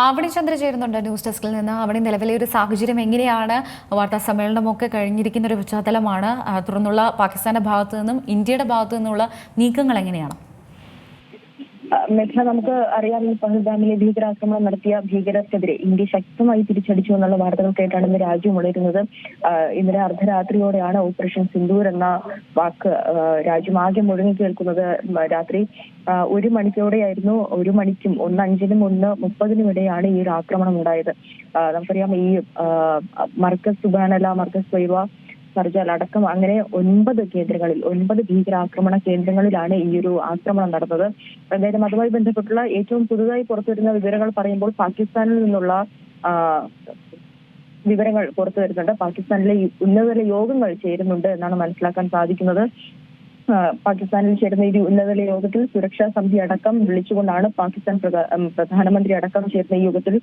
ആവണി ചന്ദ്ര ചേരുന്നുണ്ട് ന്യൂസ് ഡെസ്കിൽ നിന്ന്. അവിടെ നിലവിലെ ഒരു സാഹചര്യം എങ്ങനെയാണ്? വാർത്താ സമ്മേളനമൊക്കെ കഴിഞ്ഞിരിക്കുന്ന ഒരു പശ്ചാത്തലമാണ്. തുടർന്നുള്ള പാകിസ്ഥാന്റെ ഭാഗത്തു നിന്നും ഇന്ത്യയുടെ ഭാഗത്തു നിന്നുള്ള നീക്കങ്ങൾ എങ്ങനെയാണ്? മേഘ, നമുക്ക് അറിയാം, ഈ പഹൽഗാമിലെ ഭീകരാക്രമണം നടത്തിയ ഭീകരർക്കെതിരെ ഇന്ത്യ ശക്തമായി തിരിച്ചടിച്ചു എന്നുള്ള വാർത്തകൾ കേട്ടാണ് ഇന്ന് രാജ്യം ഉണരുന്നത്. ഇന്നലെ അർദ്ധരാത്രിയോടെയാണ് ഓപ്പറേഷൻ സിന്ദൂർ എന്ന വാക്ക് രാജ്യമാകെ മുഴങ്ങി കേൾക്കുന്നത്. രാത്രി 1 മണിക്കോടെയായിരുന്നു. 1 മണിക്കും 1:05-നും 1:30-നും ഇടയാണ് ഈ ഒരു ആക്രമണം ഉണ്ടായത്. നമുക്കറിയാം, ഈ മർക്കസ് സുബാനല, മർക്കസ് വൈവ, സർജാൽ അടക്കം അങ്ങനെ 9 കേന്ദ്രങ്ങളിൽ 9 ഭീകരാക്രമണ കേന്ദ്രങ്ങളിലാണ് ഈ ഒരു ആക്രമണം നടന്നത്. എന്തായാലും അതുമായി ബന്ധപ്പെട്ടുള്ള ഏറ്റവും പുതുതായി പുറത്തുവരുന്ന വിവരങ്ങൾ പറയുമ്പോൾ പാകിസ്ഥാനിൽ നിന്നുള്ള വിവരങ്ങൾ പുറത്തു വരുന്നുണ്ട്. പാകിസ്ഥാനിലെ ഉന്നതതല യോഗങ്ങൾ ചേരുന്നുണ്ട് എന്നാണ് മനസ്സിലാക്കാൻ സാധിക്കുന്നത്. പാകിസ്ഥാനിൽ ചേരുന്ന ഈ ഉന്നതതല യോഗത്തിൽ സുരക്ഷാ സമിതി അടക്കം വിളിച്ചുകൊണ്ടാണ് പാകിസ്ഥാൻ പ്രധാനമന്ത്രി അടക്കം ചേർന്ന ഈ യോഗത്തിൽ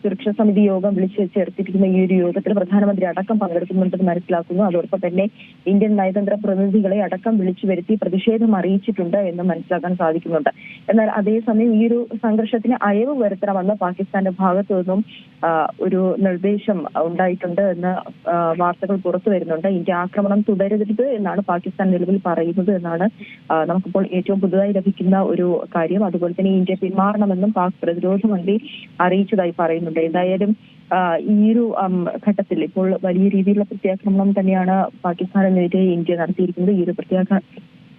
സുരക്ഷാ സമിതി യോഗം വിളിച്ചു ചേർത്തിരിക്കുന്ന ഈ ഒരു യോഗത്തിൽ പ്രധാനമന്ത്രി അടക്കം പങ്കെടുക്കുന്നുണ്ടെന്ന് മനസ്സിലാക്കുന്നു. അതോടൊപ്പം തന്നെ ഇന്ത്യൻ നയതന്ത്ര പ്രതിനിധികളെ അടക്കം വിളിച്ചു വരുത്തി പ്രതിഷേധം അറിയിച്ചിട്ടുണ്ട് എന്ന് മനസ്സിലാക്കാൻ സാധിക്കുന്നുണ്ട്. എന്നാൽ അതേസമയം ഈ ഒരു സംഘർഷത്തിന് അയവ് വരുത്തണമെന്ന് പാകിസ്ഥാന്റെ ഭാഗത്തു നിന്നും ഒരു നിർദ്ദേശം ഉണ്ടായിട്ടുണ്ട് എന്ന് വാർത്തകൾ പുറത്തു വരുന്നുണ്ട്. ഇന്ത്യ ആക്രമണം തുടരരുത് എന്നാണ് പാകിസ്ഥാൻ നിലവിൽ പറയുന്നത് എന്നാണ് നമുക്കിപ്പോൾ ഏറ്റവും പുതുതായി ലഭിക്കുന്ന ഒരു കാര്യം. അതുപോലെ തന്നെ ഇന്ത്യ പിന്മാറണമെന്നും പാക് പ്രതിരോധ മന്ത്രി അറിയിച്ചതായി പറയുന്നുണ്ട്. എന്തായാലും ഈ ഒരു ഘട്ടത്തിൽ ഇപ്പോൾ വലിയ രീതിയിലുള്ള പ്രത്യാക്രമണം തന്നെയാണ് പാകിസ്ഥാനെതിരെ ഇന്ത്യ നടത്തിയിരിക്കുന്നത്. ഈ ഒരു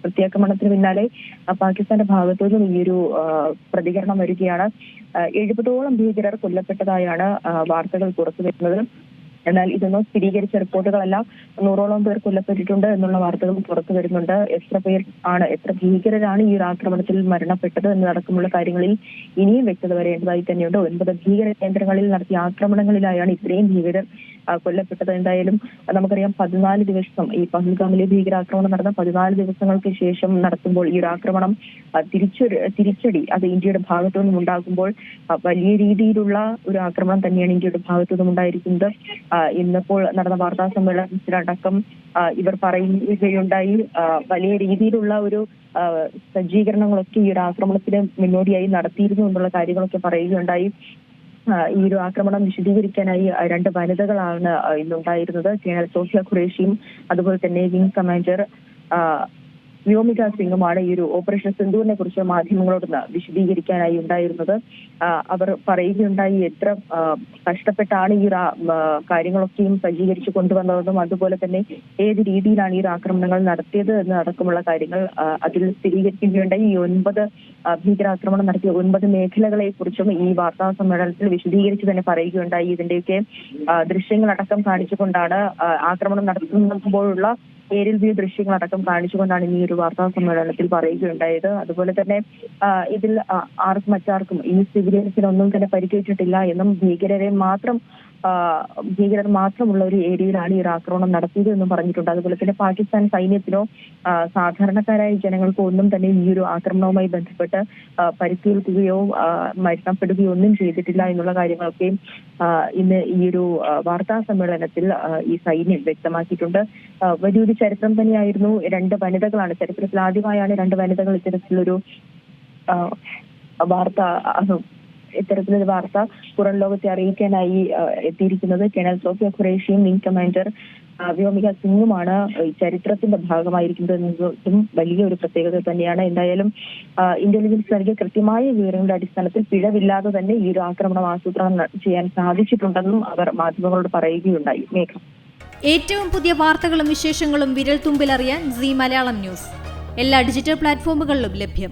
പ്രത്യാക്രമണത്തിന് പിന്നാലെ പാകിസ്ഥാന്റെ ഭാഗത്തു നിന്നും ഈ ഒരു പ്രതികരണം വരികയാണ്. 70ഓളം ഭീകരർ കൊല്ലപ്പെട്ടതായാണ് വാർത്തകൾ പുറത്തു വരുന്നത്. എന്നാൽ ഇതൊന്നും സ്ഥിരീകരിച്ച റിപ്പോർട്ടുകളല്ല. 100ഓളം പേർ കൊല്ലപ്പെട്ടിട്ടുണ്ട് എന്നുള്ള വാർത്തകൾ പുറത്തു വരുന്നുണ്ട്. എത്ര ഭീകരരാണ് ഈ ഒരു ആക്രമണത്തിൽ മരണപ്പെട്ടത് എന്നതടക്കമുള്ള കാര്യങ്ങളിൽ ഇനിയും വ്യക്തത വരേണ്ടതായി തന്നെയുണ്ട്. 9 ഭീകര കേന്ദ്രങ്ങളിൽ നടത്തിയ ആക്രമണങ്ങളിലായാണ് ഇത്രയും ഭീകരർ കൊല്ലപ്പെട്ടത്. എന്തായാലും നമുക്കറിയാം, 14 ദിവസം ഈ പഹൽഗാമിലെ ഭീകരാക്രമണം നടന്ന 14 ദിവസങ്ങൾക്ക് ശേഷം നടത്തുമ്പോൾ ഈ ഒരു ആക്രമണം തിരിച്ചടി അത് ഇന്ത്യയുടെ ഭാഗത്തു നിന്നും ഉണ്ടാകുമ്പോൾ വലിയ രീതിയിലുള്ള ഒരു ആക്രമണം തന്നെയാണ് ഇന്ത്യയുടെ ഭാഗത്തു നിന്നും ഉണ്ടായിരിക്കുന്നത്. ഇന്നിപ്പോൾ നടന്ന വാർത്താ സമ്മേളനത്തിലടക്കം ഇവർ പറയുകയുണ്ടായി, വലിയ രീതിയിലുള്ള ഒരു സജ്ജീകരണങ്ങളൊക്കെ ഈ ഒരു ആക്രമണത്തിന് മുന്നോടിയായി നടത്തിയിരുന്നു എന്നുള്ള കാര്യങ്ങളൊക്കെ പറയുകയുണ്ടായി. ഈ ഒരു ആക്രമണം വിശദീകരിക്കാനായി 2 വനിതകളാണ് ഇന്നുണ്ടായിരുന്നത്. കേണൽ സോഫിയ ഖുറേഷിയും അതുപോലെ തന്നെ വിംഗ് കമാൻഡർ വ്യോമിക സിംഗുമാണ് ഈ ഒരു ഓപ്പറേഷൻ സിന്ദൂറിനെ കുറിച്ച് മാധ്യമങ്ങളോട് വിശദീകരിക്കാനായി ഉണ്ടായിരുന്നത്. അവർ പറയുകയുണ്ടായി എത്ര കഷ്ടപ്പെട്ടാണ് ഈ കാര്യങ്ങളൊക്കെയും സജ്ജീകരിച്ചു കൊണ്ടുവന്നതെന്നും അതുപോലെ തന്നെ ഏത് രീതിയിലാണ് ഈ ആക്രമണങ്ങൾ നടത്തിയത് എന്ന് അടക്കമുള്ള കാര്യങ്ങൾ അതിൽ സ്ഥിരീകരിക്കുകയുണ്ടായി. ഈ 9 ഭീകരാക്രമണം നടത്തിയ 9 മേഖലകളെ കുറിച്ചും ഈ വാർത്താ സമ്മേളനത്തിൽ വിശദീകരിച്ച് തന്നെ പറയുകയുണ്ടായി. ഇതിന്റെയൊക്കെ ദൃശ്യങ്ങളടക്കം കാണിച്ചുകൊണ്ടാണ് ആക്രമണം നടത്തുമ്പോഴുള്ള ഏരിയൽ വ്യൂ ദൃശ്യങ്ങളടക്കം കാണിച്ചുകൊണ്ടാണ് ഈ ഒരു വാർത്താ സമ്മേളനത്തിൽ പറയുകയുണ്ടായത്. അതുപോലെ തന്നെ ഇതിൽ മറ്റാർക്കും ഈ സിവിലിയൻസിനൊന്നും തന്നെ പരിക്കേറ്റിട്ടില്ല എന്നും ഭീകരർ മാത്രമുള്ള ഒരു ഏരിയയിലാണ് ഈ ഒരു ആക്രമണം നടത്തിയത് എന്നും പറഞ്ഞിട്ടുണ്ട്. അതുപോലെ തന്നെ പാകിസ്ഥാൻ സൈന്യത്തിനോ സാധാരണക്കാരായ ജനങ്ങൾക്കോ ഒന്നും തന്നെ ഈ ഒരു ആക്രമണവുമായി ബന്ധപ്പെട്ട് പരിക്കേൽക്കുകയോ മരണപ്പെടുകയോ ഒന്നും ചെയ്തിട്ടില്ല എന്നുള്ള കാര്യങ്ങളൊക്കെയും ഇന്ന് ഈ ഒരു വാർത്താ സമ്മേളനത്തിൽ ഈ സൈന്യം വ്യക്തമാക്കിയിട്ടുണ്ട്. വലിയൊരു ചരിത്രം തന്നെയായിരുന്നു. 2 വനിതകളാണ്, ചരിത്രത്തിൽ ആദ്യമായാണ് 2 വനിതകൾ ഇത്തരത്തിലൊരു വാർത്ത പുറം ലോകത്തെ അറിയിക്കാനായി എത്തിയിരിക്കുന്നത്. കേണൽ സോഫിയ ഖുറേഷിയും വിംഗ് കമാൻഡർ വ്യോമിക സിംഗുമാണ് ഈ ചരിത്രത്തിന്റെ ഭാഗമായിരിക്കുന്നത് എന്നതും വലിയൊരു പ്രത്യേകത തന്നെയാണ്. എന്തായാലും ഇന്റലിജൻസ് നൽകിയ കൃത്യമായ വിവരങ്ങളുടെ അടിസ്ഥാനത്തിൽ പിഴവില്ലാതെ തന്നെ ഈ ഒരു ആക്രമണം ആസൂത്രണം ചെയ്യാൻ സാധിച്ചിട്ടുണ്ടെന്നും അവർ മാധ്യമങ്ങളോട് പറയുകയുണ്ടായി. മേഘ, ഏറ്റവും പുതിയ വാർത്തകളും വിശേഷങ്ങളും വിരൽ തുമ്പിലറിയാൻ സീ മലയാളം ന്യൂസ് എല്ലാ ഡിജിറ്റൽ പ്ലാറ്റ്ഫോമുകളിലും ലഭ്യം.